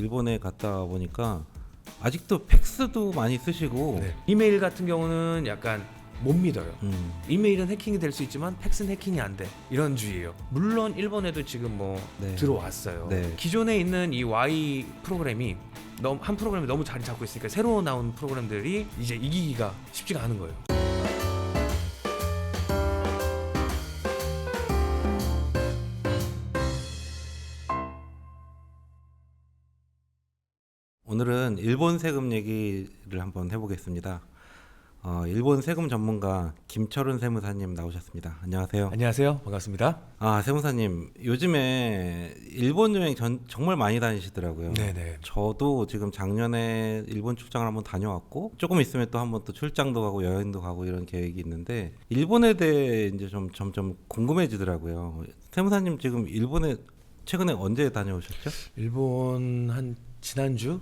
일본에 갔다 보니까 아직도 팩스도 많이 쓰시고 네. 이메일 같은 경우는 약간 못 믿어요. 이메일은 해킹이 될 수 있지만 팩스는 해킹이 안 돼. 이런 주의예요. 물론 일본에도 지금 뭐 네. 들어왔어요. 네. 기존에 있는 이 Y 프로그램이 한 프로그램이 너무 자리 잡고 있으니까 새로 나온 프로그램들이 이제 이기기가 쉽지가 않은 거예요. 오늘은 일본 세금 얘기를 한번 해보겠습니다. 일본 세금 전문가 김철은 세무사님 나오셨습니다. 안녕하세요. 안녕하세요. 반갑습니다. 세무사님 요즘에 일본 여행 정말 많이 다니시더라고요. 네네. 저도 지금 작년에 일본 출장을 한번 다녀왔고 조금 있으면 또 한번 또 출장도 가고 여행도 가고 이런 계획이 있는데 일본에 대해 이제 좀 점점 궁금해지더라고요. 세무사님 지금 일본에 최근에 언제 다녀오셨죠? 일본 한 지난주에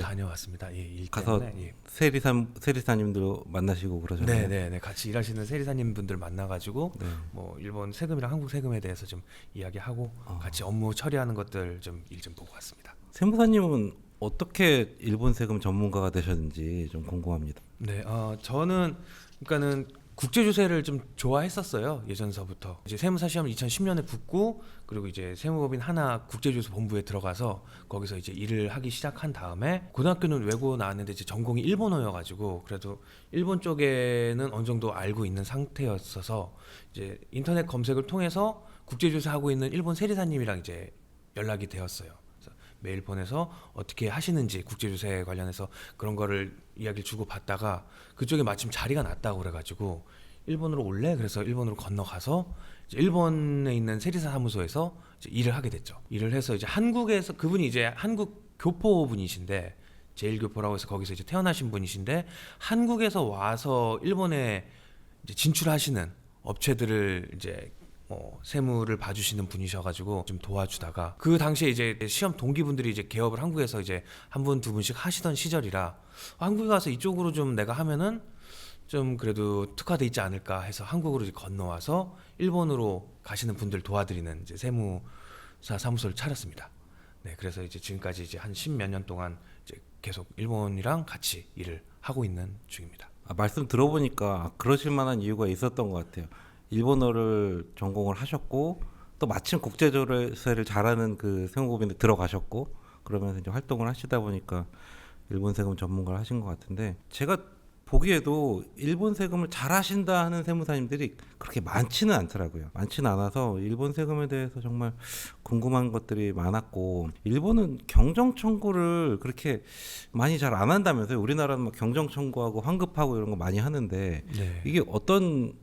다녀왔습니다. 예, 일 가서 때문에. 예. 세리사님도 만나시고 그러셨나요? 네네. 같이 일하시는 세리사님 분들 만나가지고 네. 뭐 일본 세금이랑 한국 세금에 대해서 좀 이야기하고 같이 업무 처리하는 것들 좀 일 좀 보고 왔습니다. 세무사님은 어떻게 일본 세금 전문가가 되셨는지 좀 궁금합니다. 네, 저는 그러니까는 국제주세를 좀 좋아했었어요. 예전서부터. 이제 세무사 시험을 2010년에 붙고 그리고 이제 세무법인 하나 국제주세 본부에 들어가서 거기서 이제 일을 하기 시작한 다음에 고등학교는 외고 나왔는데 이제 전공이 일본어여가지고 그래도 일본 쪽에는 어느 정도 알고 있는 상태였어서 이제 인터넷 검색을 통해서 국제주세 하고 있는 일본 세리사님이랑 이제 연락이 되었어요. 메일 보내서 어떻게 하시는지 국제주세 관련해서 그런 거를 이야기를 주고 받다가 그쪽에 마침 자리가 났다고 그래가지고 일본으로 올래? 그래서 일본으로 건너가서 이제 일본에 있는 세리사 사무소에서 이제 일을 하게 됐죠. 일을 해서 이제 한국에서 그분이 이제 한국 교포 분이신데 제일교포라고 해서 거기서 이제 태어나신 분이신데 한국에서 와서 일본에 이제 진출하시는 업체들을 이제 세무를 봐주시는 분이셔가지고 좀 도와주다가 그 당시에 이제 시험 동기분들이 이제 개업을 한국에서 이제 한 분 두 분씩 하시던 시절이라 한국에 가서 이쪽으로 좀 내가 하면은 좀 그래도 특화돼 있지 않을까 해서 한국으로 이제 건너와서 일본으로 가시는 분들 도와드리는 이제 세무사 사무소를 차렸습니다. 네, 그래서 이제 지금까지 이제 한 10몇 년 동안 이제 계속 일본이랑 같이 일을 하고 있는 중입니다. 말씀 들어보니까 그러실 만한 이유가 있었던 것 같아요. 일본어를 전공을 하셨고 또 마침 국제조세를 잘하는 그 세무법인에 들어가셨고 그러면서 이제 활동을 하시다 보니까 일본 세금 전문가를 하신 것 같은데 제가 보기에도 일본 세금을 잘 하신다 하는 세무사님들이 그렇게 많지는 않더라고요. 많지는 않아서 일본 세금에 대해서 정말 궁금한 것들이 많았고 일본은 경정 청구를 그렇게 많이 잘 안 한다면서요. 우리나라는 막 경정 청구하고 환급하고 이런 거 많이 하는데 네. 이게 어떤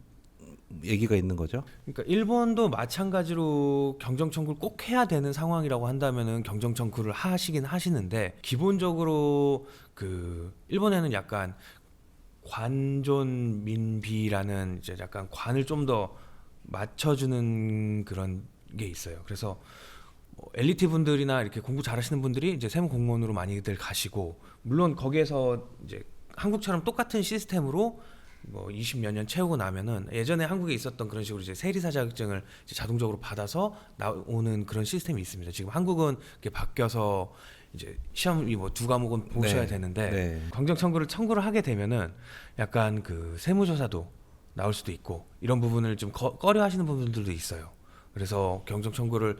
얘기가 있는 거죠? 그러니까 일본도 마찬가지로 경정 청구를 꼭 해야 되는 상황이라고 한다면은 경정 청구를 하시긴 하시는데 기본적으로 그 일본에는 약간 관존민비라는 이제 약간 관을 좀 더 맞춰주는 그런 게 있어요. 그래서 뭐 엘리트 분들이나 이렇게 공부 잘하시는 분들이 이제 세무 공무원으로 많이들 가시고 물론 거기에서 이제 한국처럼 똑같은 시스템으로 뭐 20몇 년 채우고 나면은 예전에 한국에 있었던 그런 식으로 이제 세리사 자격증을 이제 자동적으로 받아서 나오는 그런 시스템이 있습니다. 지금 한국은 그게 바뀌어서 이제 시험이 뭐 두 과목은 보셔야 네. 되는데 네. 경정 청구를 하게 되면은 약간 그 세무조사도 나올 수도 있고 이런 부분을 좀 꺼려 하시는 분들도 있어요. 그래서 경정 청구를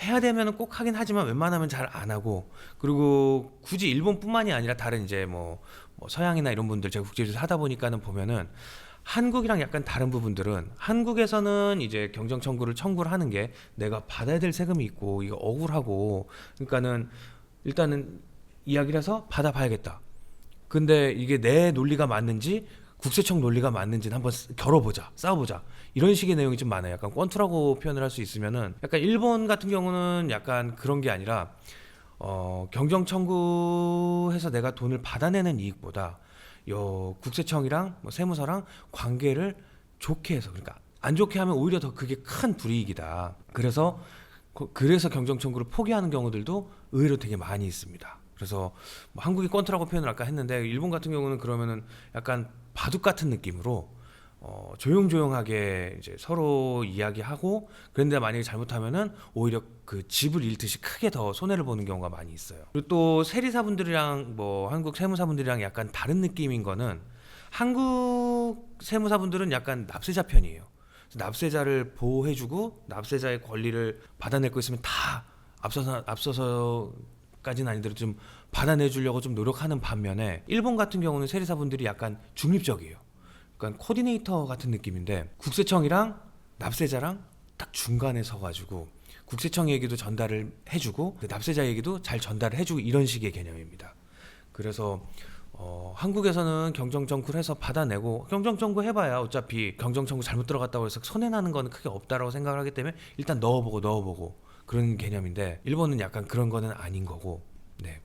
해야 되면은 꼭 하긴 하지만 웬만하면 잘 안 하고 그리고 굳이 일본뿐만이 아니라 다른 이제 뭐 서양이나 이런 분들 제가 국제주세 하다 보니까는 보면은 한국이랑 약간 다른 부분들은 한국에서는 이제 경정 청구를 하는 게 내가 받아야 될 세금이 있고 이거 억울하고 그러니까는 일단은 이야기를 해서 받아봐야겠다. 근데 이게 내 논리가 맞는지 국세청 논리가 맞는지는 한번 겨뤄보자, 싸워보자 이런 식의 내용이 좀 많아요. 약간 꼰투라고 표현을 할 수 있으면은 약간 일본 같은 경우는 약간 그런 게 아니라 경정 청구해서 내가 돈을 받아내는 이익보다 국세청이랑 뭐 세무서랑 관계를 좋게 해서 그러니까 안 좋게 하면 오히려 더 그게 큰 불이익이다. 그래서 경정 청구를 포기하는 경우들도 의외로 되게 많이 있습니다. 그래서 뭐 한국이 꼰트라고 표현을 아까 했는데 일본 같은 경우는 그러면은 약간 바둑 같은 느낌으로 조용조용하게 이제 서로 이야기하고 그런데 만약에 잘못하면은 오히려 그 집을 잃듯이 크게 더 손해를 보는 경우가 많이 있어요. 그리고 또 세리사분들이랑 뭐 한국 세무사분들이랑 약간 다른 느낌인 거는 한국 세무사분들은 약간 납세자 편이에요. 그래서 납세자를 보호해주고 납세자의 권리를 받아낼 거 있으면 다 앞서서까지는 아니더라도 좀 받아내주려고 좀 노력하는 반면에 일본 같은 경우는 세리사분들이 약간 중립적이에요. 그러니까 코디네이터 같은 느낌인데 국세청이랑 납세자랑 딱 중간에 서가지고 국세청 얘기도 전달을 해주고 납세자 얘기도 잘 전달을 해주고 이런 식의 개념입니다. 그래서 한국에서는 경정청구를 해서 받아내고 경정청구 해봐야 어차피 경정청구 잘못 들어갔다고 해서 손해나는 거는 크게 없다라고 생각을 하기 때문에 일단 넣어보고 그런 개념인데 일본은 약간 그런 거는 아닌 거고 네.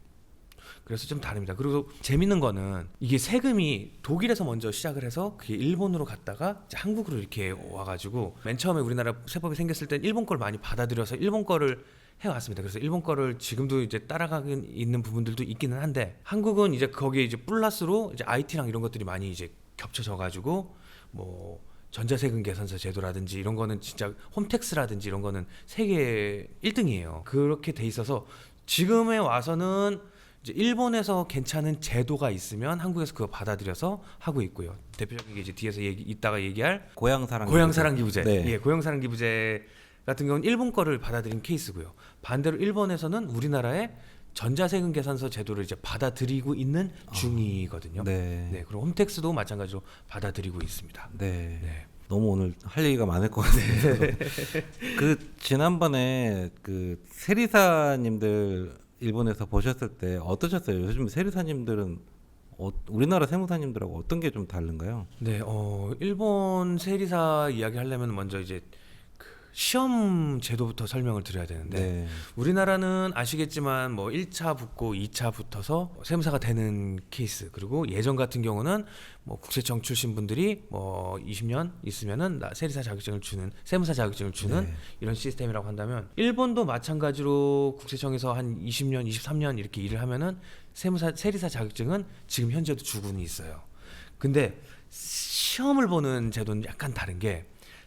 그래서 좀 다릅니다. 그리고 재밌는 거는 이게 세금이 독일에서 먼저 시작을 해서 그게 일본으로 갔다가 이제 한국으로 이렇게 와가지고 맨 처음에 우리나라 세법이 생겼을 땐 일본 걸 많이 받아들여서 일본 거를 해왔습니다. 그래서 일본 거를 지금도 이제 따라가고 있는 부분들도 있기는 한데 한국은 이제 거기에 이제 플러스로 이제 IT랑 이런 것들이 많이 이제 겹쳐져가지고 뭐 전자세금 계산서 제도라든지 이런 거는 진짜 홈택스라든지 이런 거는 세계 1등이에요. 그렇게 돼 있어서 지금에 와서는 이제 일본에서 괜찮은 제도가 있으면 한국에서 그거 받아들여서 하고 있고요. 대표적인 게 이제 뒤에서 이따가 얘기할 고향사랑 기부제. 네. 예, 고향사랑 기부제 같은 경우는 일본 거를 받아들인 케이스고요. 반대로 일본에서는 우리나라의 전자세금 계산서 제도를 이제 받아들이고 있는 중이거든요. 네. 네, 그리고 홈택스도 마찬가지로 받아들이고 있습니다. 네. 네. 너무 오늘 할 얘기가 많을 것 같아요. 그 지난번에 그 세리사님들 일본에서 보셨을 때 어떠셨어요? 요즘 세리사님들은 우리나라 세무사님들하고 어떤 게 좀 다른가요? 네, 일본 세리사 이야기 하려면 먼저 이제 그 시험 제도부터 설명을 드려야 되는데 네. 우리나라는 아시겠지만 뭐 1차 붙고 2차 붙어서 세무사가 되는 케이스 그리고 예전 같은 경우는 뭐 국세청 출신 분들이 뭐 20년 있으면은 세리사 자격증을 주는 세무사 자격증을 주는 네. 이런 시스템이라고 한다면 일본도 마찬가지로 국세청에서 한 20년, 23년 이렇게 일을 하면은 세리사 자격증은 지금 현재도 주고는 있어요. 근데 시험을 보는 제도는 약간 다른 게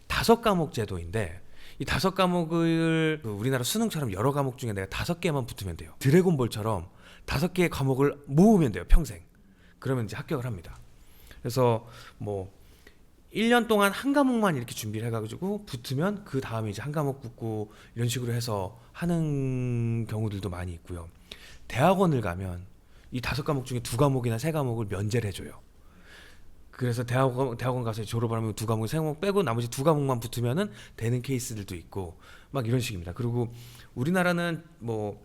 5과목 제도인데 이 5과목을 우리나라 수능처럼 여러 과목 중에 내가 5개만 붙으면 돼요. 드래곤볼처럼 5개의 과목을 모으면 돼요. 평생. 그러면 이제 합격을 합니다. 그래서 뭐 1년 동안 한 과목만 이렇게 준비를 해가지고 붙으면 그 다음에 이제 한 과목 붙고 이런 식으로 해서 하는 경우들도 많이 있고요. 대학원을 가면 이 5과목 중에 2과목이나 3과목을 면제를 해줘요. 그래서 대학원 가서 졸업을 하면 2과목, 3과목 빼고 나머지 2과목만 붙으면은 되는 케이스들도 있고 막 이런 식입니다. 그리고 우리나라는 뭐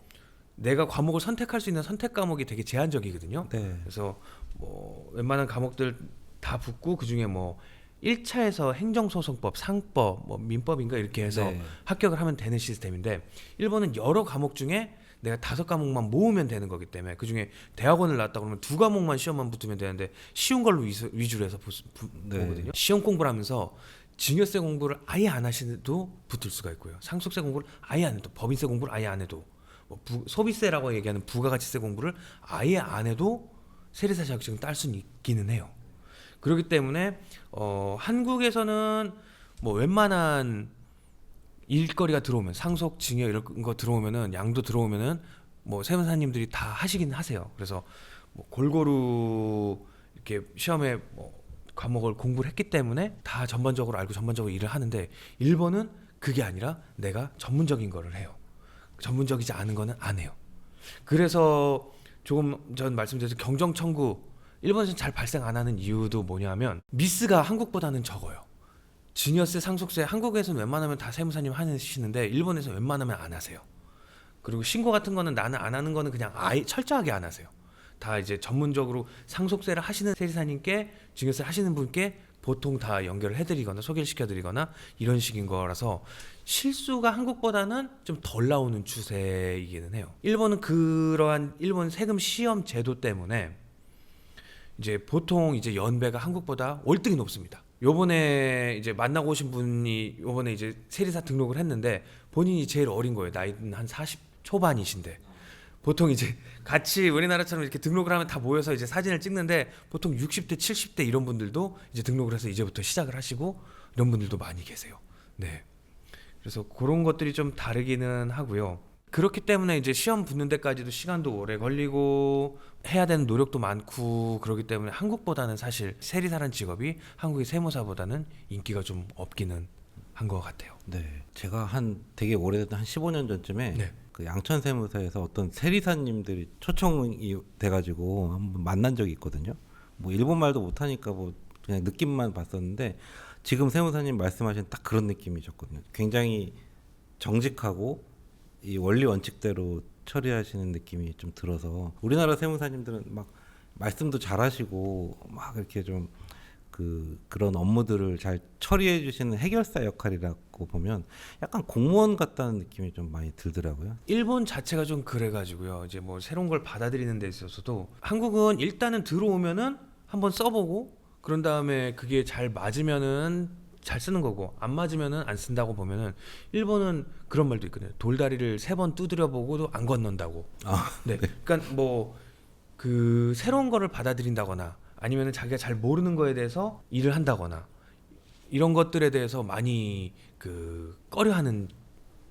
내가 과목을 선택할 수 있는 선택 과목이 되게 제한적이거든요. 네. 그래서 뭐 웬만한 과목들 다 붙고 그 중에 뭐 1차에서 행정소송법, 상법, 뭐 민법인가 이렇게 해서 네. 합격을 하면 되는 시스템인데 일본은 여러 과목 중에 내가 5과목만 모으면 되는 거기 때문에 그 중에 대학원을 나왔다 그러면 2과목만 시험만 붙으면 되는데 쉬운 걸로 위주로 해서 네. 보거든요. 시험 공부를 하면서 증여세 공부를 아예 안 하시도 붙을 수가 있고요. 상속세 공부를 아예 안 해도 법인세 공부를 아예 안 해도 뭐 소비세라고 얘기하는 부가가치세 공부를 아예 안 해도 세리사 자격증을 딸 수는 있기는 해요. 그렇기 때문에 한국에서는 뭐 웬만한 일거리가 들어오면 상속, 증여 이런 거 들어오면은 양도 들어오면은 뭐 세무사님들이 다 하시긴 하세요. 그래서 뭐 골고루 이렇게 시험에 뭐 과목을 공부를 했기 때문에 다 전반적으로 알고 전반적으로 일을 하는데 일본은 그게 아니라 내가 전문적인 거를 해요. 전문적이지 않은 거는 안 해요. 그래서 조금 전 말씀드렸듯이 경정 청구 일본에서는 잘 발생 안 하는 이유도 뭐냐면 미스가 한국보다는 적어요. 증여세, 상속세 한국에서는 웬만하면 다 세무사님 하시는데 일본에서는 웬만하면 안 하세요. 그리고 신고 같은 거는 나는 안 하는 거는 그냥 아예 철저하게 안 하세요. 다 이제 전문적으로 상속세를 하시는 세리사님께 증여세를 하시는 분께 보통 다 연결을 해드리거나 소개를 시켜드리거나 이런 식인 거라서 실수가 한국보다는 좀 덜 나오는 추세이기는 해요. 일본은 그러한 일본 세금 시험 제도 때문에 이제 보통 이제 연배가 한국보다 월등히 높습니다. 요번에 이제 만나고 오신 분이 요번에 이제 세리사 등록을 했는데 본인이 제일 어린 거예요. 나이는 한 40 초반이신데 보통 이제 같이 우리나라처럼 이렇게 등록을 하면 다 모여서 이제 사진을 찍는데 보통 60대, 70대 이런 분들도 이제 등록을 해서 이제부터 시작을 하시고 이런 분들도 많이 계세요. 네. 그래서 그런 것들이 좀 다르기는 하고요. 그렇기 때문에 이제 시험 붙는 데까지도 시간도 오래 걸리고 해야 되는 노력도 많고 그렇기 때문에 한국보다는 사실 세리사라는 직업이 한국의 세무사보다는 인기가 좀 없기는 한 것 같아요. 네. 제가 한 되게 오래됐던 한 15년 전쯤에 네. 그 양천 세무사에서 어떤 세리사님들이 초청이 돼가지고 한번 만난 적이 있거든요. 뭐 일본 말도 못하니까 뭐 그냥 느낌만 봤었는데 지금 세무사님 말씀하신 딱 그런 느낌이셨거든요. 굉장히 정직하고 이 원리 원칙대로 처리하시는 느낌이 좀 들어서 우리나라 세무사님들은 막 말씀도 잘하시고 막 이렇게 좀 그런 업무들을 잘 처리해 주시는 해결사 역할이라고 보면 약간 공무원 같다는 느낌이 좀 많이 들더라고요. 일본 자체가 좀 그래가지고요. 이제 뭐 새로운 걸 받아들이는 데 있어서도 한국은 일단은 들어오면은 한번 써보고 그런 다음에 그게 잘 맞으면은 잘 쓰는 거고 안 맞으면은 안 쓴다고 보면은 일본은 그런 말도 있거든요. 돌다리를 3번 두드려 보고도 안 건넌다고. 네. 그러니까 뭐 그 새로운 거를 받아들인다거나 아니면은 자기가 잘 모르는 거에 대해서 일을 한다거나 이런 것들에 대해서 많이 꺼려하는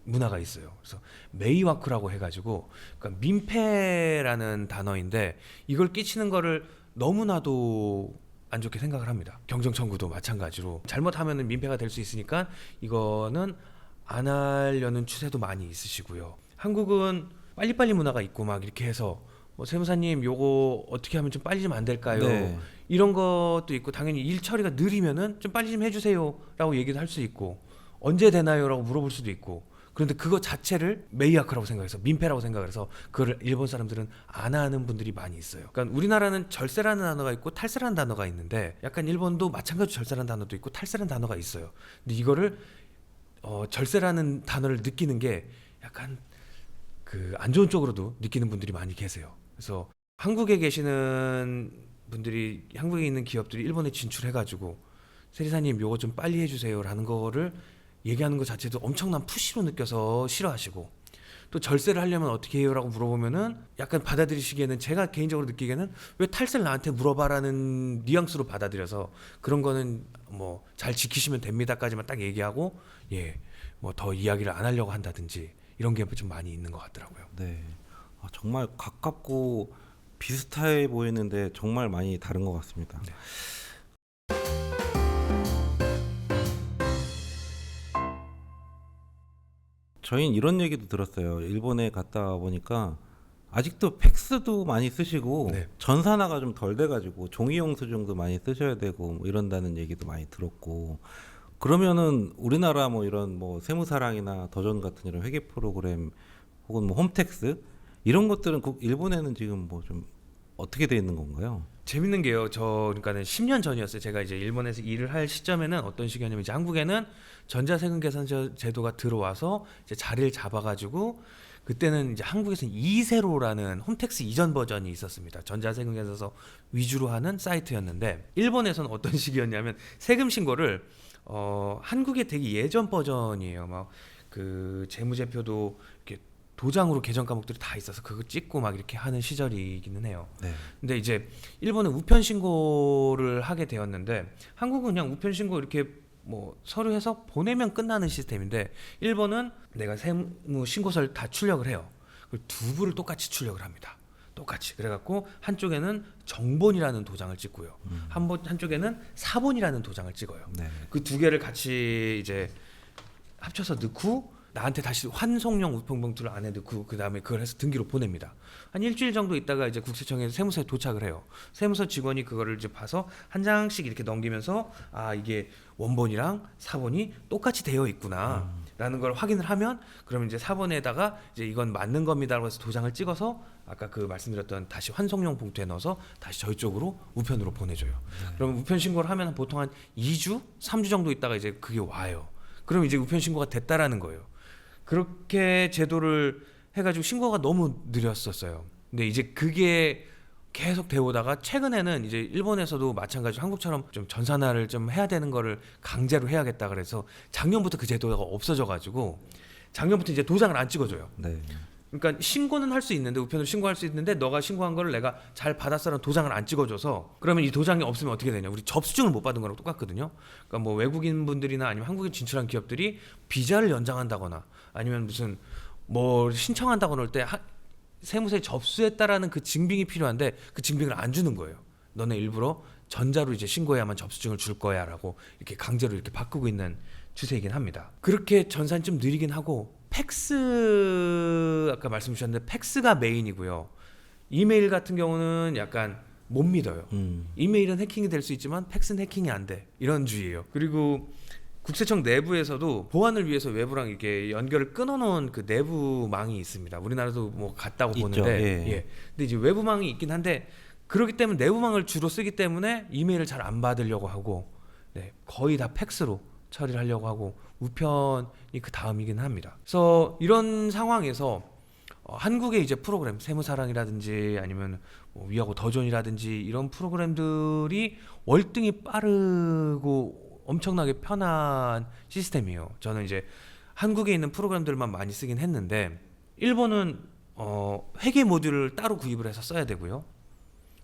문화가 있어요. 그래서 메이와쿠라고 해가지고 그러니까 민폐라는 단어인데 이걸 끼치는 거를 너무나도 안 좋게 생각을 합니다. 경정 청구도 마찬가지로 잘못하면은 민폐가 될 수 있으니까 이거는 안 하려는 추세도 많이 있으시고요. 한국은 빨리빨리 문화가 있고 막 이렇게 해서 뭐 세무사님 요거 어떻게 하면 좀 빨리 좀 안 될까요? 네. 이런 것도 있고 당연히 일 처리가 느리면은 좀 빨리 좀 해주세요라고 얘기도 할 수 있고 언제 되나요라고 물어볼 수도 있고 그런데 그거 자체를 메이아크라고 생각해서 민폐라고 생각을 해서 그거를 일본 사람들은 안 하는 분들이 많이 있어요. 그러니까 우리나라는 절세라는 단어가 있고 탈세라는 단어가 있는데 약간 일본도 마찬가지로 절세라는 단어도 있고 탈세라는 단어가 있어요. 근데 이거를 절세라는 단어를 느끼는 게 약간 안 좋은 쪽으로도 느끼는 분들이 많이 계세요. 그래서 한국에 계시는 분들이 한국에 있는 기업들이 일본에 진출해가지고 세리사님 요거 좀 빨리 해주세요라는 거를 얘기하는 것 자체도 엄청난 푸시로 느껴서 싫어하시고 또 절세를 하려면 어떻게 해요라고 물어보면은 약간 받아들이시기에는 제가 개인적으로 느끼기에는 왜 탈세를 나한테 물어봐라는 뉘앙스로 받아들여서 그런 거는 뭐 잘 지키시면 됩니다까지만 딱 얘기하고 뭐 더 이야기를 안 하려고 한다든지 이런 게 좀 많이 있는 것 같더라고요. 네. 정말 가깝고 비슷해 보이는데 정말 많이 다른 것 같습니다. 네. 저희는 이런 얘기도 들었어요. 일본에 갔다 와 보니까 아직도 팩스도 많이 쓰시고 네. 전산화가 좀 덜 돼가지고 종이 영수증도 많이 쓰셔야 되고 뭐 이런다는 얘기도 많이 들었고 그러면은 우리나라 뭐 이런 뭐 세무사랑이나 더전 같은 이런 회계 프로그램 혹은 뭐 홈택스 이런 것들은 일본에는 지금 뭐 좀 어떻게 돼 있는 건가요? 재밌는 게요. 그러니까는 10년 전이었어요. 제가 이제 일본에서 일을 할 시점에는 어떤 시기였냐면 이제 한국에는 전자세금 계산 제도가 들어와서 이제 자리를 잡아가지고 그때는 이제 한국에서는 이세로라는 홈택스 이전 버전이 있었습니다. 전자세금 계산서 위주로 하는 사이트였는데 일본에서는 어떤 시기였냐면 세금 신고를 한국의 되게 예전 버전이에요. 막 재무제표도 이렇게 도장으로 계정 과목들이 다 있어서 그거 찍고 막 이렇게 하는 시절이기는 해요. 네. 근데 이제 일본은 우편 신고를 하게 되었는데 한국은 그냥 우편 신고 이렇게 뭐 서류해서 보내면 끝나는 시스템인데 일본은 내가 세무 신고서를 다 출력을 해요. 그리고 두 부를 똑같이 출력을 합니다. 똑같이. 그래갖고 한쪽에는 정본이라는 도장을 찍고요. 한쪽에는 사본이라는 도장을 찍어요. 네. 그 두 개를 같이 이제 합쳐서 넣고 나한테 다시 환송용 우편봉투를 안에 넣고 그 다음에 그걸 해서 등기로 보냅니다. 한 일주일 정도 있다가 이제 국세청에서 세무서에 도착을 해요. 세무서 직원이 그거를 이제 봐서 한 장씩 이렇게 넘기면서 이게 원본이랑 사본이 똑같이 되어 있구나 라는 걸 확인을 하면 그러면 이제 사본에다가 이제 이건 맞는 겁니다라고 해서 도장을 찍어서 아까 말씀드렸던 다시 환송용 봉투에 넣어서 다시 저희 쪽으로 우편으로 보내줘요. 그러면 우편 신고를 하면 보통 한 2주, 3주 정도 있다가 이제 그게 와요. 그럼 이제 우편 신고가 됐다라는 거예요. 그렇게 제도를 해가지고 신고가 너무 느렸었어요. 근데 이제 그게 계속 되오다가 최근에는 이제 일본에서도 마찬가지로 한국처럼 좀 전산화를 좀 해야 되는 거를 강제로 해야겠다 그래서 작년부터 그 제도가 없어져가지고 작년부터 이제 도장을 안 찍어줘요. 네. 그러니까 신고는 할 수 있는데 우편으로 신고할 수 있는데 너가 신고한 거를 내가 잘 받았어라는 도장을 안 찍어줘서 그러면 이 도장이 없으면 어떻게 되냐? 우리 접수증을 못 받은 거랑 똑같거든요. 그러니까 뭐 외국인 분들이나 아니면 한국에 진출한 기업들이 비자를 연장한다거나 아니면 무슨 뭐 신청한다거나 할 때 세무서에 접수했다라는 그 증빙이 필요한데 그 증빙을 안 주는 거예요. 너네 일부러 전자로 이제 신고해야만 접수증을 줄 거야라고 이렇게 강제로 이렇게 바꾸고 있는 추세이긴 합니다. 그렇게 전산이 좀 느리긴 하고 팩스 아까 말씀 주셨는데 팩스가 메인이고요. 이메일 같은 경우는 약간 못 믿어요. 이메일은 해킹이 될 수 있지만 팩스는 해킹이 안 돼. 이런 주의예요. 그리고 국세청 내부에서도 보안을 위해서 외부랑 이렇게 연결을 끊어놓은 그 내부망이 있습니다. 우리나라도 뭐 같다고 있죠. 보는데, 예. 근데 이제 외부망이 있긴 한데 그렇기 때문에 내부망을 주로 쓰기 때문에 이메일을 잘 안 받으려고 하고, 네, 거의 다 팩스로 처리를 하려고 하고 우편이 그 다음이긴 합니다. 그래서 이런 상황에서 한국의 이제 프로그램 세무사랑이라든지 아니면 뭐 위하고 더존이라든지 이런 프로그램들이 월등히 빠르고 엄청나게 편한 시스템이에요. 저는 이제 한국에 있는 프로그램들만 많이 쓰긴 했는데 일본은 회계 모듈을 따로 구입을 해서 써야 되고요.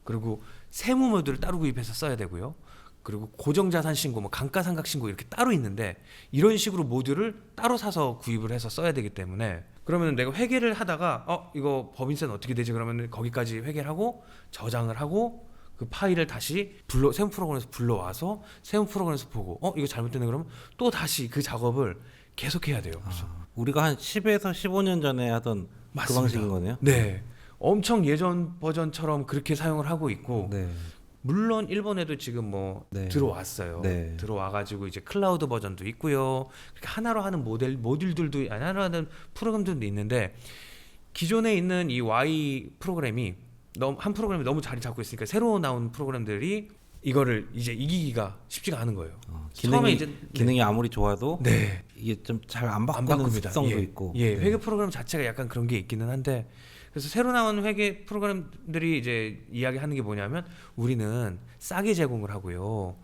그리고 세무 모듈을 따로 구입해서 써야 되고요. 그리고 고정자산 신고, 뭐 감가상각 신고 이렇게 따로 있는데 이런 식으로 모듈을 따로 사서 구입을 해서 써야 되기 때문에 그러면 내가 회계를 하다가 이거 법인세는 어떻게 되지? 그러면 거기까지 회계를 하고 저장을 하고 그 파일을 다시 세무 프로그램에서 불러와서 세무 프로그램에서 보고 이거 잘못됐네 그러면 또 다시 그 작업을 계속해야 돼요. 우리가 한 10에서 15년 전에 하던 맞습니다. 그 방식인 거네요. 네, 엄청 예전 버전처럼 그렇게 사용을 하고 있고 네. 물론 일본에도 지금 뭐 네. 들어왔어요. 네. 들어와가지고 이제 클라우드 버전도 있고요. 그렇게 하나로 하는 모듈들도 하나로 하는 프로그램들도 있는데 기존에 있는 이 Y 프로그램이 한 프로그램이 너무 자리 잡고 있으니까 새로 나온 프로그램들이 이거를 이제 이기기가 쉽지가 않은 거예요. 처음에 기능이 아무리 좋아도 네. 이게 좀 잘 안 안 바꾸는 바꿉니다. 특성도 예. 있고. 예, 네. 회계 프로그램 자체가 약간 그런 게 있기는 한데 그래서 새로 나온 회계 프로그램들이 이제 이야기하는 게 뭐냐면 우리는 싸게 제공을 하고요.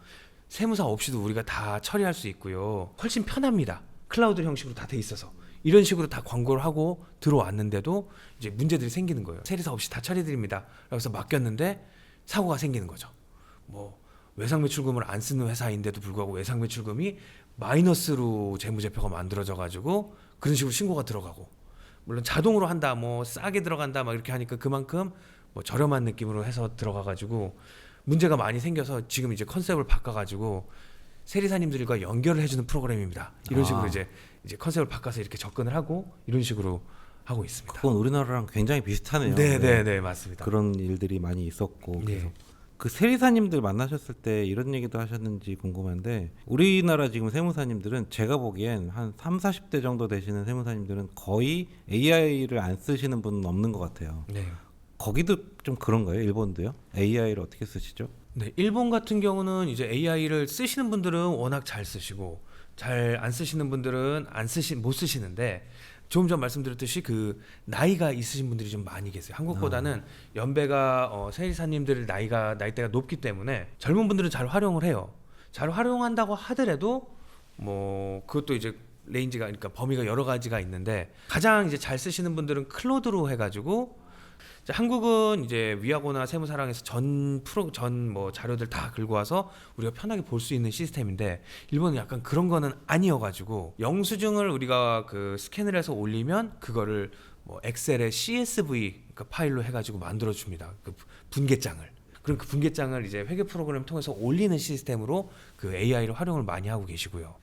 세무사 없이도 우리가 다 처리할 수 있고요. 훨씬 편합니다. 클라우드 형식으로 다 돼 있어서. 이런 식으로 다 광고를 하고 들어왔는데도 이제 문제들이 생기는 거예요. 세리사 없이 다 처리드립니다. 그래서 맡겼는데 사고가 생기는 거죠. 뭐 외상 매출금을 안 쓰는 회사인데도 불구하고 외상 매출금이 마이너스로 재무제표가 만들어져 가지고 그런 식으로 신고가 들어가고 물론 자동으로 한다 뭐 싸게 들어간다 막 이렇게 하니까 그만큼 뭐 저렴한 느낌으로 해서 들어가 가지고 문제가 많이 생겨서 지금 이제 컨셉을 바꿔 가지고 세리사님들과 연결을 해주는 프로그램입니다. 이런 식으로 이제 컨셉을 바꿔서 이렇게 접근을 하고 이런 식으로 하고 있습니다. 그건 우리나라랑 굉장히 비슷하네요. 네, 맞습니다. 그런 일들이 많이 있었고 네. 그래서 그 세리사님들 만나셨을 때 이런 얘기도 하셨는지 궁금한데 우리나라 지금 세무사님들은 제가 보기엔 한 3, 40대 정도 되시는 세무사님들은 거의 AI를 안 쓰시는 분은 없는 것 같아요. 네. 거기도 좀 그런 거예요? 일본도요? AI를 어떻게 쓰시죠? 네, 일본 같은 경우는 이제 AI를 쓰시는 분들은 워낙 잘 쓰시고 잘 안 쓰시는 분들은 못 쓰시는데 조금 전 말씀드렸듯이 그 나이가 있으신 분들이 좀 많이 계세요. 한국보다는 연배가 세리사님들 나이대가 높기 때문에 젊은 분들은 잘 활용을 해요. 잘 활용한다고 하더라도 뭐 그것도 이제 레인지가 그러니까 범위가 여러 가지가 있는데 가장 이제 잘 쓰시는 분들은 클로드로 해가지고 한국은 이제 위하고나 세무사랑에서 전 뭐 자료들 다 긁고 와서 우리가 편하게 볼 수 있는 시스템인데 일본은 약간 그런 거는 아니어가지고 영수증을 우리가 그 스캔을 해서 올리면 그거를 뭐 엑셀에 CSV 그 파일로 해가지고 만들어 줍니다. 그 분계장을. 그럼 그 분계장을 이제 회계 프로그램 통해서 올리는 시스템으로 그 AI를 활용을 많이 하고 계시고요.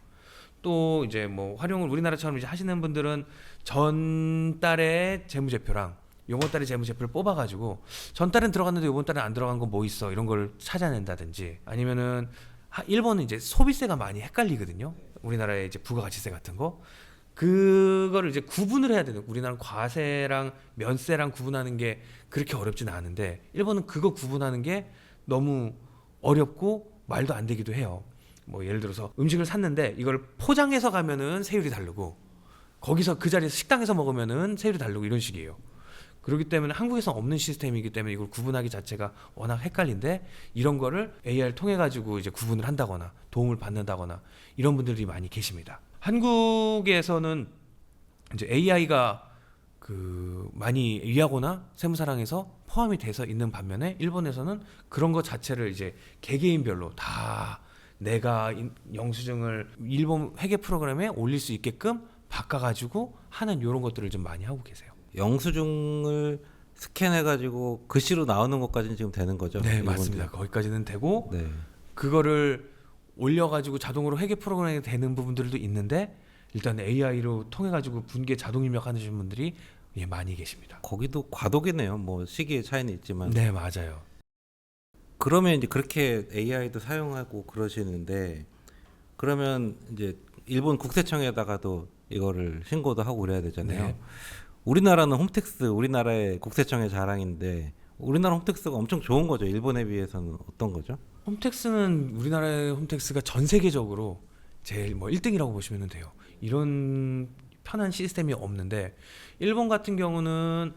또 이제 뭐 활용을 우리나라처럼 이제 하시는 분들은 전달의 재무제표랑 요번 달에 재무제표를 뽑아가지고 전달은 들어갔는데 요번 달에 안 들어간 건 뭐 있어 이런 걸 찾아낸다든지 아니면은 일본은 이제 소비세가 많이 헷갈리거든요. 우리나라의 이제 부가가치세 같은 거 그거를 이제 구분을 해야 되는 우리나라는 과세랑 면세랑 구분하는 게 그렇게 어렵지는 않은데 일본은 그거 구분하는 게 너무 어렵고 말도 안 되기도 해요. 뭐 예를 들어서 음식을 샀는데 이걸 포장해서 가면은 세율이 다르고 거기서 그 자리에서 식당에서 먹으면은 세율이 다르고 이런 식이에요. 그렇기 때문에 한국에서 없는 시스템이기 때문에 이걸 구분하기 자체가 워낙 헷갈린데 이런 거를 AI를 통해 가지고 이제 구분을 한다거나 도움을 받는다거나 이런 분들이 많이 계십니다. 한국에서는 이제 AI가 그 많이 이하고나 세무사랑에서 포함이 돼서 있는 반면에 일본에서는 그런 것 자체를 이제 개개인별로 다 내가 영수증을 일본 회계 프로그램에 올릴 수 있게끔 바꿔가지고 하는 이런 것들을 좀 많이 하고 계세요. 영수증을 스캔해가지고 글씨로 나오는 것까지는 지금 되는 거죠? 네, 일본도? 맞습니다. 거기까지는 되고 네. 그거를 올려가지고 자동으로 회계 프로그램에 되는 부분들도 있는데 일단 AI로 통해가지고 분계 자동 입력하시는 분들이 예, 많이 계십니다. 거기도 과도기네요. 뭐 시기의 차이는 있지만. 네, 맞아요. 그러면 이제 그렇게 AI도 사용하고 그러시는데 그러면 이제 일본 국세청에다가도 이거를 신고도 하고 그래야 되잖아요. 네. 우리나라는 홈택스, 우리나라의 국세청의 자랑인데 우리나라 홈택스가 엄청 좋은 거죠. 일본에 비해서는 어떤 거죠? 홈택스는 우리나라의 홈택스가 전 세계적으로 제일 뭐 1등이라고 보시면 돼요. 이런 편한 시스템이 없는데 일본 같은 경우는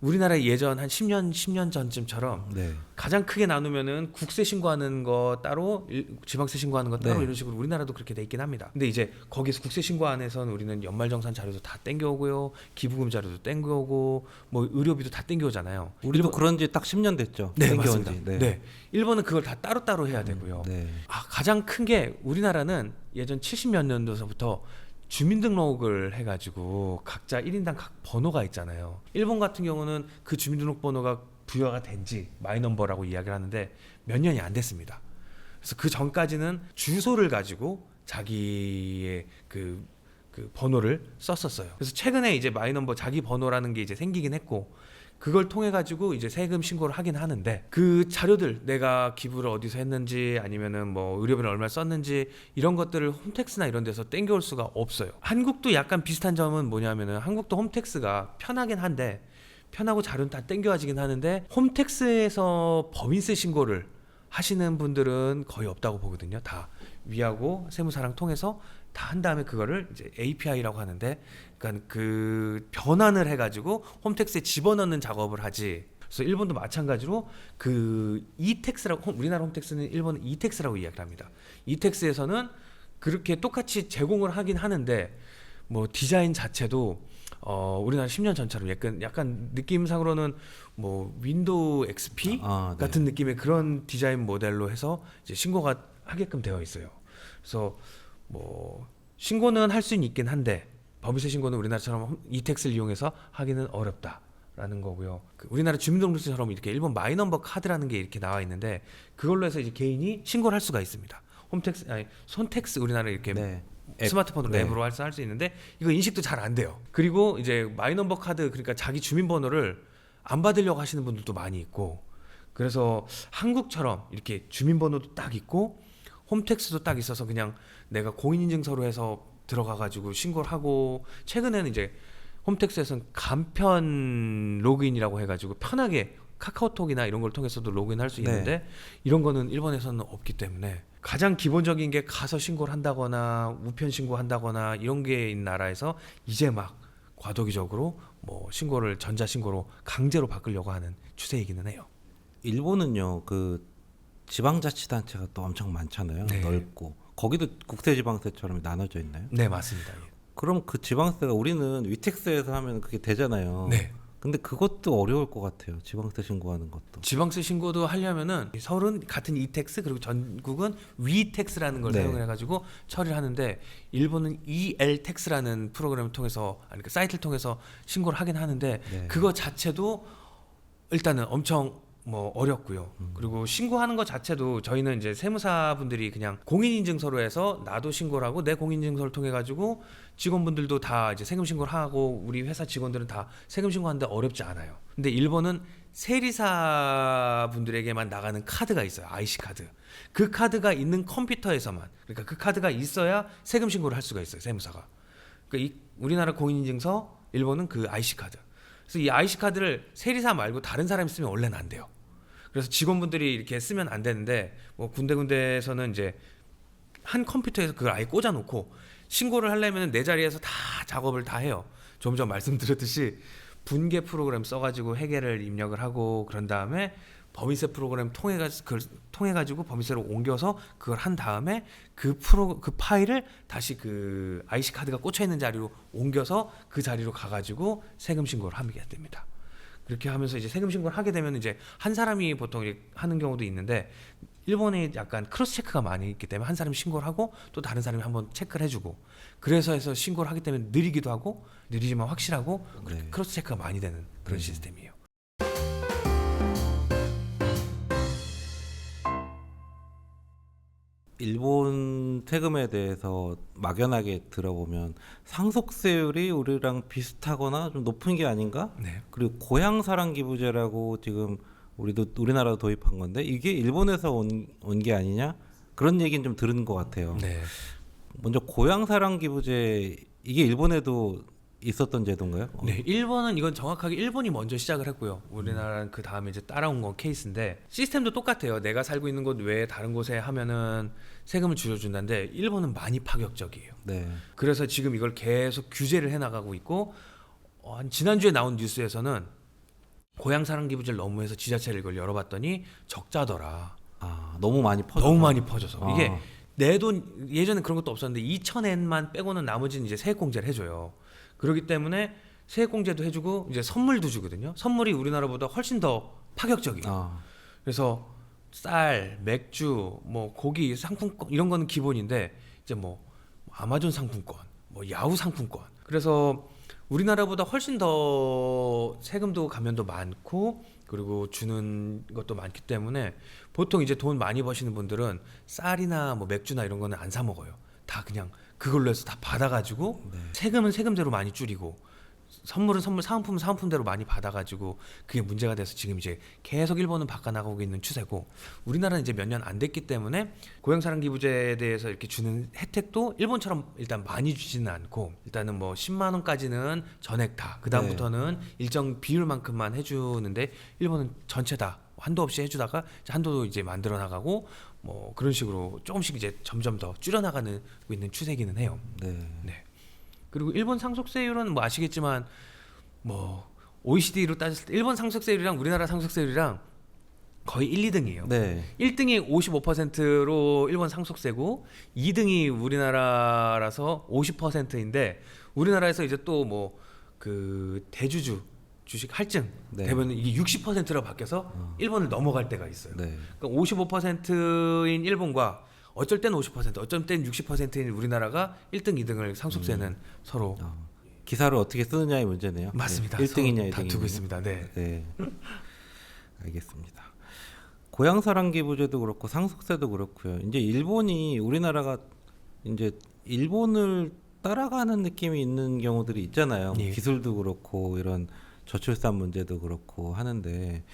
우리나라 예전 한 10년 전쯤처럼 네. 가장 크게 나누면은 국세 신고하는 거 따로 지방세 신고하는 거 따로 네. 이런 식으로 우리나라도 그렇게 돼 있긴 합니다. 근데 이제 거기서 국세 신고 안에서는 우리는 연말정산 자료도 다 땡겨오고요, 기부금 자료도 땡겨오고, 뭐 의료비도 다 땡겨오잖아요. 우리도 그런 지 딱 10년 됐죠. 네, 땡겨온 맞습니다. 지. 네. 네, 일본은 그걸 다 따로따로 해야 되고요. 네. 가장 큰 게 우리나라는 예전 70몇 년도서부터 주민등록을 해가지고 각자 1인당 각 번호가 있잖아요. 일본 같은 경우는 그 주민등록 번호가 부여가 된지 마이넘버라고 이야기를 하는데 몇 년이 안 됐습니다. 그래서 그 전까지는 주소를 가지고 자기의 그 번호를 썼었어요. 그래서 최근에 이제 마이넘버 자기 번호라는 게 이제 생기긴 했고 그걸 통해 가지고 이제 세금 신고를 하긴 하는데 그 자료들 내가 기부를 어디서 했는지 아니면은 뭐 의료비를 얼마 썼는지 이런 것들을 홈택스나 이런 데서 땡겨올 수가 없어요. 한국도 약간 비슷한 점은 뭐냐면은 한국도 홈택스가 편하긴 한데 편하고 자료는 다 땡겨와지긴 하는데 홈택스에서 법인세 신고를 하시는 분들은 거의 없다고 보거든요. 다 위하고 세무사랑 통해서 다 한 다음에 그거를 이제 API라고 하는데, 그러니까 그 변환을 해가지고 홈택스에 집어넣는 작업을 하지. 그래서 일본도 마찬가지로 그 이택스라고 우리나라 홈택스는 일본은 이택스라고 이야기를 합니다. 이택스에서는 그렇게 똑같이 제공을 하긴 하는데 뭐 디자인 자체도 우리나라 10년 전처럼 약간 느낌상으로는 뭐 윈도우 XP 네. 같은 느낌의 그런 디자인 모델로 해서 이제 신고가 하게끔 되어 있어요. 그래서 뭐 신고는 할 수는 있긴 한데 법인세 신고는 우리나라처럼 이택스를 이용해서 하기는 어렵다라는 거고요. 우리나라 주민등록증처럼 이렇게 일본 마이넘버 카드라는 게 이렇게 나와 있는데 그걸로 해서 이제 개인이 신고를 할 수가 있습니다. 손택스 우리나라 이렇게 네. 스마트폰으로 네. 앱으로 할 수 있는데 이거 인식도 잘 안 돼요. 그리고 이제 마이넘버 카드 그러니까 자기 주민번호를 안 받으려고 하시는 분들도 많이 있고 그래서 한국처럼 이렇게 주민번호도 딱 있고 홈택스도 딱 있어서 그냥 내가 공인인증서로 해서 들어가가지고 신고를 하고 최근에는 이제 홈택스에서는 간편 로그인이라고 해가지고 편하게 카카오톡이나 이런 걸 통해서도 로그인할 수 있는데 이런 거는 일본에서는 없기 때문에 가장 기본적인 게 가서 신고를 한다거나 우편 신고한다거나 이런 게 있는 나라에서 이제 막 과도기적으로 뭐 신고를 전자 신고로 강제로 바꾸려고 하는 추세이기는 해요. 일본은요 그 지방자치단체가 또 엄청 많잖아요. 네. 넓고 거기도 국세지방세처럼 나눠져 있나요? 네, 맞습니다. 예. 그럼 그 지방세가 우리는 위택스에서 하면 그게 되잖아요. 네. 근데 그것도 어려울 것 같아요. 지방세 신고하는 것도. 지방세 신고도 하려면은 서울은 같은 이택스 그리고 전국은 위택스라는 걸 네. 사용을 해가지고 처리를 하는데 일본은 EL택스라는 프로그램을 통해서 아니 그 사이트를 통해서 신고를 하긴 하는데 네. 그거 자체도 일단은 엄청 뭐 어렵고요. 그리고 신고하는 것 자체도 저희는 이제 세무사분들이 그냥 공인인증서로 해서 나도 신고를 하고 내 공인인증서를 통해 가지고 직원분들도 다 이제 세금 신고를 하고 우리 회사 직원들은 다 세금 신고하는데 어렵지 않아요. 근데 일본은 세리사분들에게만 나가는 카드가 있어요. IC 카드. 그 카드가 있는 컴퓨터에서만 그러니까 그 카드가 있어야 세금 신고를 할 수가 있어요. 세무사가. 그러니까 우리나라 공인인증서, 일본은 그 IC 카드. 그래서 이 IC 카드를 세리사 말고 다른 사람이 쓰면 원래는 안 돼요. 그래서 직원분들이 이렇게 쓰면 안 되는데 뭐 군데군데에서는 이제 한 컴퓨터에서 그걸 아예 꽂아놓고 신고를 하려면 내 자리에서 다 작업을 다 해요. 좀 전 말씀드렸듯이 분계 프로그램 써가지고 회계를 입력을 하고 그런 다음에 법인세 프로그램 통해 가지고 법인세로 옮겨서 그걸 한 다음에 그 파일을 다시 그 IC 카드가 꽂혀 있는 자리로 옮겨서 그 자리로 가가지고 세금 신고를 하게 됩니다. 그렇게 하면서 이제 세금 신고를 하게 되면 이제 한 사람이 보통 하는 경우도 있는데 일본에 약간 크로스 체크가 많이 있기 때문에 한 사람이 신고를 하고 또 다른 사람이 한번 체크를 해주고 그래서 해서 신고를 하기 때문에 느리기도 하고 느리지만 확실하고 네. 크로스 체크가 많이 되는 그런 시스템이에요. 일본 세금에 대해서 막연하게 들어보면 상속세율이 우리랑 비슷하거나 좀 높은 게 아닌가? 네. 그리고 고향사랑기부제라고 지금 우리나라도 도입한 건데 이게 일본에서 온 게 아니냐? 그런 얘기는 좀 들은 것 같아요. 네. 먼저 고향사랑기부제 이게 일본에도 있었던 제도인가요? 네, 일본은 이건 정확하게 일본이 먼저 시작을 했고요. 우리나라는 그 다음에 이제 따라온 건 케이스인데 시스템도 똑같아요. 내가 살고 있는 곳 외에 다른 곳에 하면은 세금을 줄여준다는데 일본은 많이 파격적이에요. 네. 그래서 지금 이걸 계속 규제를 해나가고 있고 지난주에 나온 뉴스에서는 고향사랑기부제를 너무 해서 지자체를 이걸 열어봤더니 적자더라. 너무 많이 너무 많이 퍼져서 이게 아. 내 돈 예전에 그런 것도 없었는데 2,000엔만 빼고는 나머지는 이제 세액공제를 해줘요. 그렇기 때문에 세액공제도 해주고 이제 선물도 주거든요. 선물이 우리나라보다 훨씬 더 파격적이에요. 그래서 쌀, 맥주, 뭐 고기 상품권 이런 거는 기본인데 이제 뭐 아마존 상품권, 뭐 야후 상품권. 그래서 우리나라보다 훨씬 더 세금도 감면도 많고 그리고 주는 것도 많기 때문에 보통 이제 돈 많이 버시는 분들은 쌀이나 뭐 맥주나 이런 거는 안 사 먹어요. 다 그냥 그걸로 해서 다 받아가지고 세금은 세금대로 많이 줄이고 선물은 사은품은 사은품대로 많이 받아가지고 그게 문제가 돼서 지금 이제 계속 일본은 바꿔나가고 있는 추세고 우리나라는 이제 몇 년 안 됐기 때문에 고향사랑기부제에 대해서 이렇게 주는 혜택도 일본처럼 일단 많이 주지는 않고 일단은 뭐 10만 원까지는 전액 다 그 다음부터는 일정 비율만큼만 해주는데 일본은 전체 다 한도 없이 해주다가 한도도 이제 만들어 나가고 뭐 그런 식으로 조금씩 이제 점점 더 줄여나가는 있는 추세기는 해요. 네. 그리고 일본 상속세율은 뭐 아시겠지만 뭐 OECD로 따졌을 때 일본 상속세율이랑 우리나라 상속세율이랑 거의 1, 2등이에요. 네. 1등이 55%로 일본 상속세고 2등이 우리나라라서 50%인데 우리나라에서 이제 또 뭐 그 대주주 주식 할증 되면 이게 60%로 바뀌어서 일본을 넘어갈 때가 있어요. 그러니까 55%인 일본과 어쩔 때는 50%, 어쩔 때는 60%인 우리나라가 1등, 2등을 상속세는 서로 기사를 어떻게 쓰느냐의 문제네요. 맞습니다. 1등이냐 2등이냐 다투고 있습니다. 네. 알겠습니다. 고향사랑기부제도 그렇고 상속세도 그렇고요. 이제 일본이 우리나라가 이제 일본을 따라가는 느낌이 있는 경우들이 있잖아요. 예. 기술도 그렇고 이런 저출산 문제도 그렇고 하는데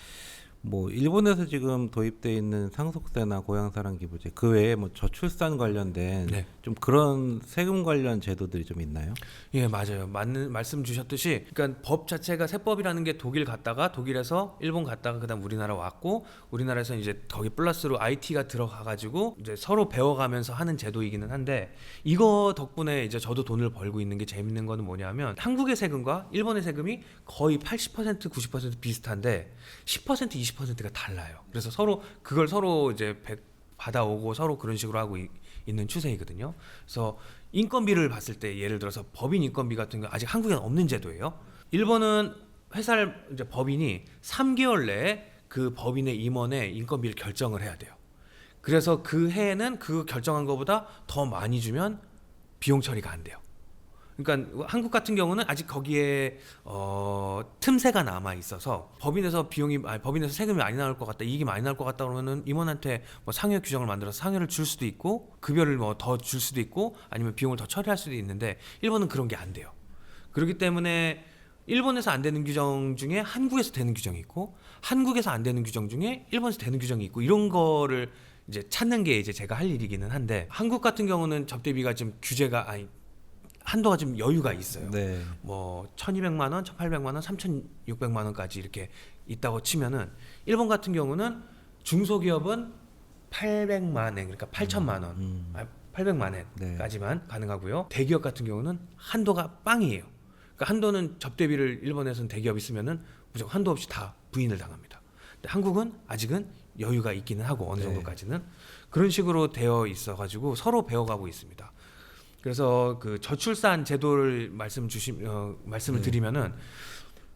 뭐 일본에서 지금 도입돼 있는 상속세나 고향사랑기부제 그 외에 뭐 저출산 관련된 좀 그런 세금 관련 제도들이 좀 있나요? 예, 맞아요. 맞는 말씀 주셨듯이 그러니까 법 자체가 세법이라는 게 독일 갔다가 독일에서 일본 갔다가 그다음 우리나라 왔고 우리나라에서 이제 거기 플러스로 IT가 들어가 가지고 이제 서로 배워가면서 하는 제도이기는 한데 이거 덕분에 이제 저도 돈을 벌고 있는 게 재밌는 거는 뭐냐면 한국의 세금과 일본의 세금이 거의 80% 90% 비슷한데 10% 20%가 달라요. 그래서 그걸 서로 이제 받아오고 서로 그런 식으로 하고 있는 추세이거든요. 그래서 인건비를 봤을 때 예를 들어서 법인 인건비 같은 거 아직 한국에는 없는 제도예요. 일본은 회사를 이제 법인이 3개월 내에 그 법인의 임원의 인건비를 결정을 해야 돼요. 그래서 그 해에는 그 결정한 것보다 더 많이 주면 비용 처리가 안 돼요. 그러니까 한국 같은 경우는 아직 거기에 틈새가 남아 있어서 법인에서 세금이 많이 나올 것 같다, 이익이 많이 나올 것 같다 그러면은 임원한테 뭐 상여 규정을 만들어서 상여를 줄 수도 있고 급여를 뭐 더 줄 수도 있고 아니면 비용을 더 처리할 수도 있는데 일본은 그런 게 안 돼요. 그렇기 때문에 일본에서 안 되는 규정 중에 한국에서 되는 규정이 있고 한국에서 안 되는 규정 중에 일본에서 되는 규정이 있고 이런 거를 이제 찾는 게 이제 제가 할 일이기는 한데 한국 같은 경우는 접대비가 지금 한도가 좀 여유가 있어요. 뭐 1,200만 원, 1,800만 원, 3,600만 원까지 이렇게 있다고 치면은 일본 같은 경우는 중소기업은 800만 엔, 그러니까 8천만 원, 800만 엔까지만 가능하고요. 대기업 같은 경우는 한도가 빵이에요. 그러니까 한도는 접대비를 일본에서는 대기업이 쓰면은 무조건 한도 없이 다 부인을 당합니다. 한국은 아직은 여유가 있기는 하고 어느 네. 정도까지는 그런 식으로 되어 있어가지고 서로 배워가고 있습니다. 그래서 그 저출산 제도를 말씀을 네. 드리면은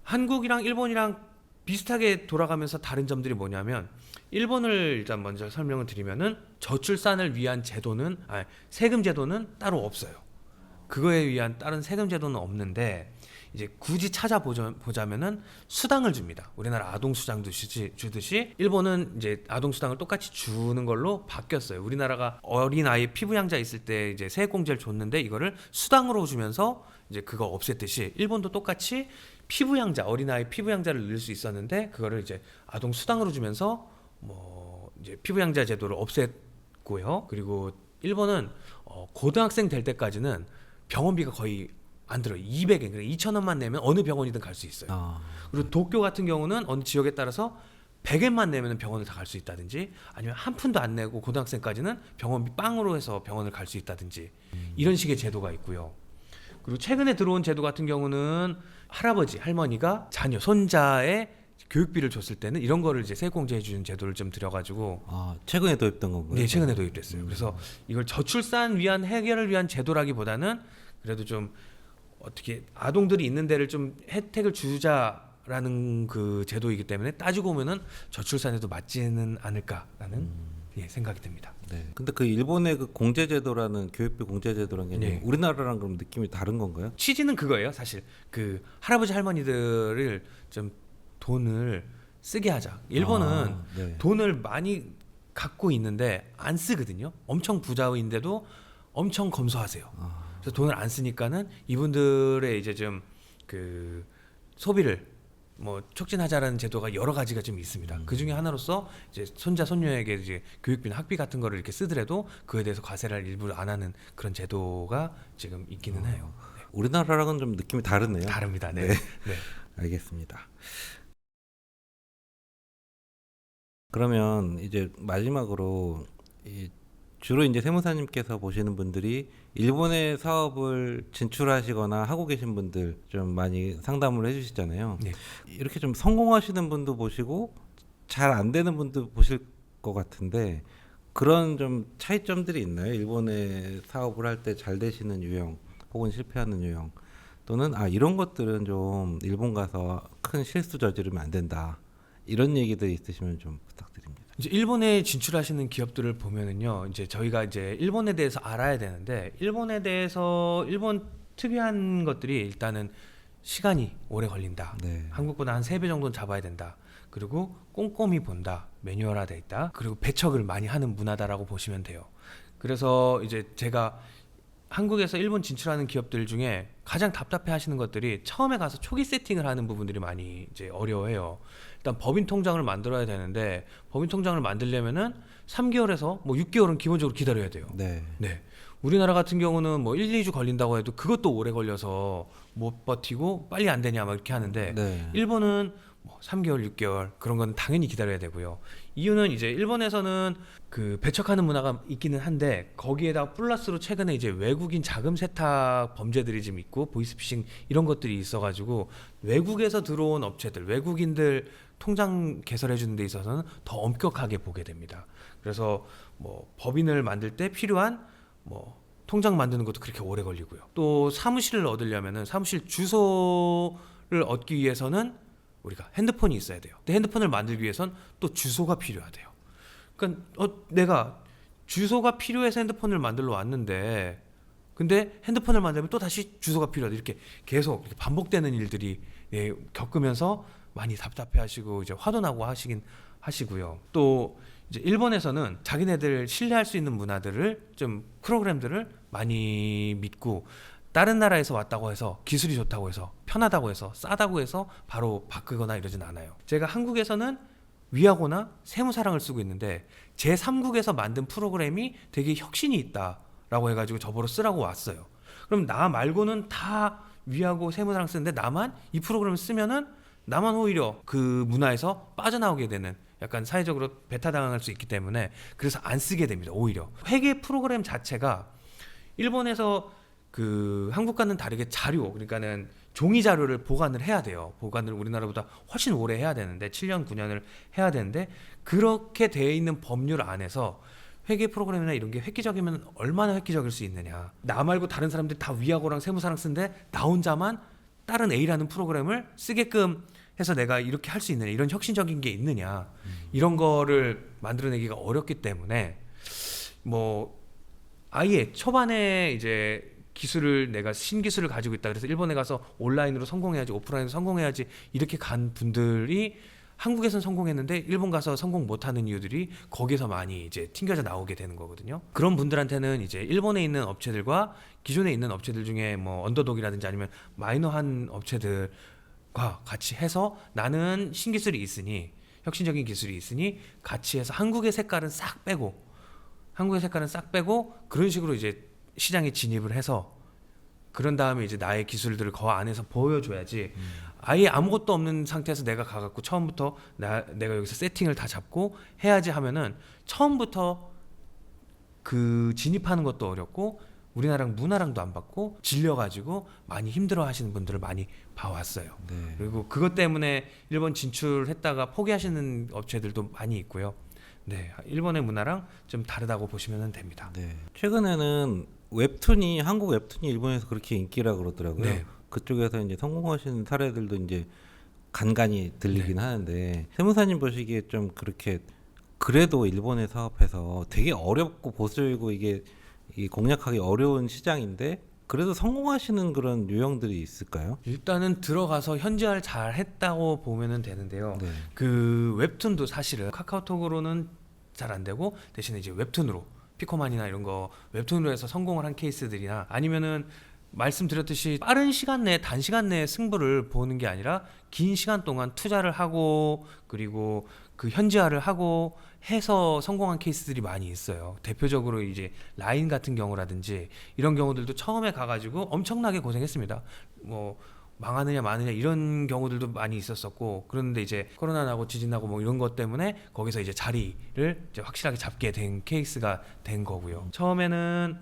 한국이랑 일본이랑 비슷하게 돌아가면서 다른 점들이 뭐냐면 일본을 일단 먼저 설명을 드리면은 저출산을 위한 세금 제도는 따로 없어요. 그거에 위한 다른 세금 제도는 없는데 이제 굳이 찾아보자면은 수당을 줍니다. 우리나라 아동 수당도 주듯이 일본은 이제 아동 수당을 똑같이 주는 걸로 바뀌었어요. 우리나라가 어린 아이 피부양자 있을 때 이제 세액공제를 줬는데 이거를 수당으로 주면서 이제 그거 없앴듯이 일본도 똑같이 피부양자 어린 아이 피부양자를 넣을 수 있었는데 그거를 이제 아동 수당으로 주면서 뭐 이제 피부양자 제도를 없앴고요. 그리고 일본은 고등학생 될 때까지는 병원비가 거의 안 들어요. 200엔, 그러니까 2,000원만 내면 어느 병원이든 갈 수 있어요. 아, 그리고 도쿄 같은 경우는 어느 지역에 따라서 100엔만 내면 병원을 다 갈 수 있다든지 아니면 한 푼도 안 내고 고등학생까지는 병원비 빵으로 해서 병원을 갈 수 있다든지 이런 식의 제도가 있고요. 그리고 최근에 들어온 제도 같은 경우는 할아버지, 할머니가 자녀, 손자의 교육비를 줬을 때는 이런 거를 이제 세액공제해 주는 제도를 좀 들여가지고 최근에 도입된 건가요? 네, 최근에 도입됐어요. 그래서 이걸 저출산 위한 해결을 위한 제도라기보다는 그래도 좀 어떻게 아동들이 있는 데를 좀 혜택을 주자라는 그 제도이기 때문에 따지고 보면은 저출산에도 맞지는 않을까라는 생각이 듭니다. 네. 근데 그 일본의 그 공제제도라는 교육비 공제제도라는 게 네. 우리나라랑 그럼 느낌이 다른 건가요? 취지는 그거예요, 사실. 그 할아버지 할머니들을 좀 돈을 쓰게 하자. 일본은 네. 돈을 많이 갖고 있는데 안 쓰거든요. 엄청 부자인데도 엄청 검소하세요. 그래서 돈을 안 쓰니까는 이분들의 이제 좀 그 소비를 뭐 촉진하자라는 제도가 여러 가지가 좀 있습니다. 그 중에 하나로서 이제 손자 손녀에게 이제 교육비나 학비 같은 거를 이렇게 쓰더라도 그에 대해서 과세를 일부러 안 하는 그런 제도가 지금 있기는 해요. 네. 우리나라랑은 좀 느낌이 다르네요. 다릅니다. 네. 네. 네. 알겠습니다. 그러면 이제 마지막으로 주로 이제 세무사님께서 보시는 분들이 일본에 사업을 진출하시거나 하고 계신 분들 좀 많이 상담을 해주시잖아요. 네. 이렇게 좀 성공하시는 분도 보시고 잘 안 되는 분도 보실 것 같은데 그런 좀 차이점들이 있나요? 일본에 사업을 할 때 잘 되시는 유형 혹은 실패하는 유형 또는 이런 것들은 좀 일본 가서 큰 실수 저지르면 안 된다. 이런 얘기들 있으시면 좀 부탁드립니다. 이제 일본에 진출하시는 기업들을 보면은요, 이제 저희가 이제 일본에 대해서 알아야 되는데 일본에 대해서 일본 특이한 것들이 일단은 시간이 오래 걸린다. 네. 한국보다 한 3배 정도는 잡아야 된다. 그리고 꼼꼼히 본다. 매뉴얼화돼 있다. 그리고 배척을 많이 하는 문화다라고 보시면 돼요. 그래서 이제 제가 한국에서 일본 진출하는 기업들 중에 가장 답답해 하시는 것들이 처음에 가서 초기 세팅을 하는 부분들이 많이 이제 어려워해요. 일단 법인 통장을 만들어야 되는데 법인 통장을 만들려면은 3개월에서 뭐 6개월은 기본적으로 기다려야 돼요. 네. 네. 우리나라 같은 경우는 뭐 1, 2주 걸린다고 해도 그것도 오래 걸려서 못 버티고 빨리 안 되냐 막 이렇게 하는데 네. 일본은 뭐 3개월, 6개월 그런 건 당연히 기다려야 되고요. 이유는 이제 일본에서는 그 배척하는 문화가 있기는 한데 거기에다 플러스로 최근에 이제 외국인 자금 세탁 범죄들이 좀 있고 보이스피싱 이런 것들이 있어가지고 외국에서 들어온 업체들, 외국인들 통장 개설해 주는 데 있어서는 더 엄격하게 보게 됩니다. 그래서 뭐 법인을 만들 때 필요한 뭐 통장 만드는 것도 그렇게 오래 걸리고요. 또 사무실을 얻으려면은 사무실 주소를 얻기 위해서는 우리가 핸드폰이 있어야 돼요. 근데 핸드폰을 만들기 위해선 또 주소가 필요하대요. 그러니까 내가 주소가 필요해서 핸드폰을 만들러 왔는데 근데 핸드폰을 만들면 또 다시 주소가 필요하다. 이렇게 계속 이렇게 반복되는 일들이 겪으면서 많이 답답해하시고 이제 화도 나고 하시긴 하시고요. 또 이제 일본에서는 자기네들 신뢰할 수 있는 문화들을 좀 프로그램들을 많이 믿고 다른 나라에서 왔다고 해서 기술이 좋다고 해서 편하다고 해서 싸다고 해서 바로 바꾸거나 이러진 않아요. 제가 한국에서는 위하고나 세무사랑을 쓰고 있는데 제3국에서 만든 프로그램이 되게 혁신이 있다라고 해가지고 저보러 쓰라고 왔어요. 그럼 나 말고는 다 위하고 세무사랑 쓰는데 나만 이 프로그램을 쓰면은 나만 오히려 그 문화에서 빠져나오게 되는 약간 사회적으로 배타당할 수 있기 때문에 그래서 안 쓰게 됩니다. 오히려 회계 프로그램 자체가 일본에서 그 한국과는 다르게 자료 그러니까는 종이 자료를 보관을 해야 돼요. 보관을 우리나라보다 훨씬 오래 해야 되는데 7년 9년을 해야 되는데 그렇게 되어 있는 법률 안에서 회계 프로그램이나 이런 게 획기적이면 얼마나 획기적일 수 있느냐. 나 말고 다른 사람들이 다 위하고랑 세무사랑 쓰는데 나 혼자만 다른 A라는 프로그램을 쓰게끔 해서 내가 이렇게 할 수 있느냐. 이런 혁신적인 게 있느냐. 이런 거를 만들어내기가 어렵기 때문에 뭐 아예 초반에 이제 기술을 내가 신기술을 가지고 있다 그래서 일본에 가서 온라인으로 성공해야지 오프라인으로 성공해야지 이렇게 간 분들이 한국에선 성공했는데 일본 가서 성공 못하는 이유들이 거기서 많이 이제 튕겨져 나오게 되는 거거든요. 그런 분들한테는 이제 일본에 있는 업체들과 기존에 있는 업체들 중에 뭐 언더독이라든지 아니면 마이너한 업체들과 같이 해서 나는 신기술이 있으니 혁신적인 기술이 있으니 같이 해서 한국의 색깔은 싹 빼고 그런 식으로 이제 시장에 진입을 해서 그런 다음에 이제 나의 기술들을 그 안에서 보여줘야지 아예 아무것도 없는 상태에서 내가 가갖고 처음부터 내가 여기서 세팅을 다 잡고 해야지 하면은 처음부터 그 진입하는 것도 어렵고 우리나라랑 문화랑도 안 받고 질려가지고 많이 힘들어하시는 분들을 많이 봐왔어요. 네. 그리고 그것 때문에 일본 진출했다가 포기하시는 업체들도 많이 있고요. 네, 일본의 문화랑 좀 다르다고 보시면 됩니다. 네. 최근에는 웹툰이 한국 웹툰이 일본에서 그렇게 인기라 그러더라고요. 네. 그쪽에서 이제 성공하시는 사례들도 이제 간간히 들리긴 하는데 세무사님 보시기에 좀 그렇게 그래도 일본의 사업에서 되게 어렵고 보수적이고 이게 공략하기 어려운 시장인데 그래도 성공하시는 그런 유형들이 있을까요? 일단은 들어가서 현지화를 잘 했다고 보면 되는데요. 네. 그 웹툰도 사실은 카카오톡으로는 잘 안 되고 대신에 이제 웹툰으로 피코만이나 이런 거 웹툰으로 해서 성공을 한 케이스들이나 아니면은 말씀드렸듯이 빠른 시간 내에 단시간 내에 승부를 보는 게 아니라 긴 시간 동안 투자를 하고 그리고 그 현지화를 하고 해서 성공한 케이스들이 많이 있어요. 대표적으로 이제 라인 같은 경우라든지 이런 경우들도 처음에 가가지고 엄청나게 고생했습니다. 뭐 망하느냐 마느냐 이런 경우들도 많이 있었었고 그런데 이제 코로나 나고 지진 나고 뭐 이런 것 때문에 거기서 이제 자리를 이제 확실하게 잡게 된 케이스가 된 거고요. 처음에는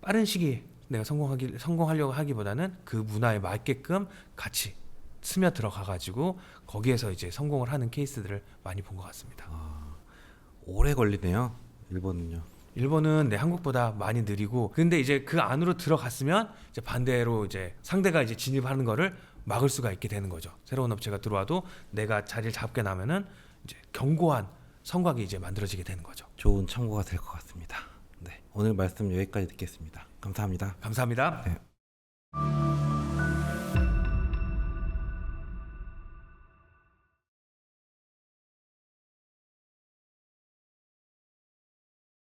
빠른 시기에 내가 성공하려고 하기보다는 그 문화에 맞게끔 같이 스며 들어가가지고 거기에서 이제 성공을 하는 케이스들을 많이 본 것 같습니다. 오래 걸리네요. 일본은요. 일본은 한국보다 많이 느리고 근데 이제 그 안으로 들어갔으면 이제 반대로 이제 상대가 이제 진입하는 거를 막을 수가 있게 되는 거죠. 새로운 업체가 들어와도 내가 자리를 잡게 나면은 이제 견고한 성곽이 이제 만들어지게 되는 거죠. 좋은 참고가 될 것 같습니다. 네. 오늘 말씀 여기까지 듣겠습니다. 감사합니다. 감사합니다. 네.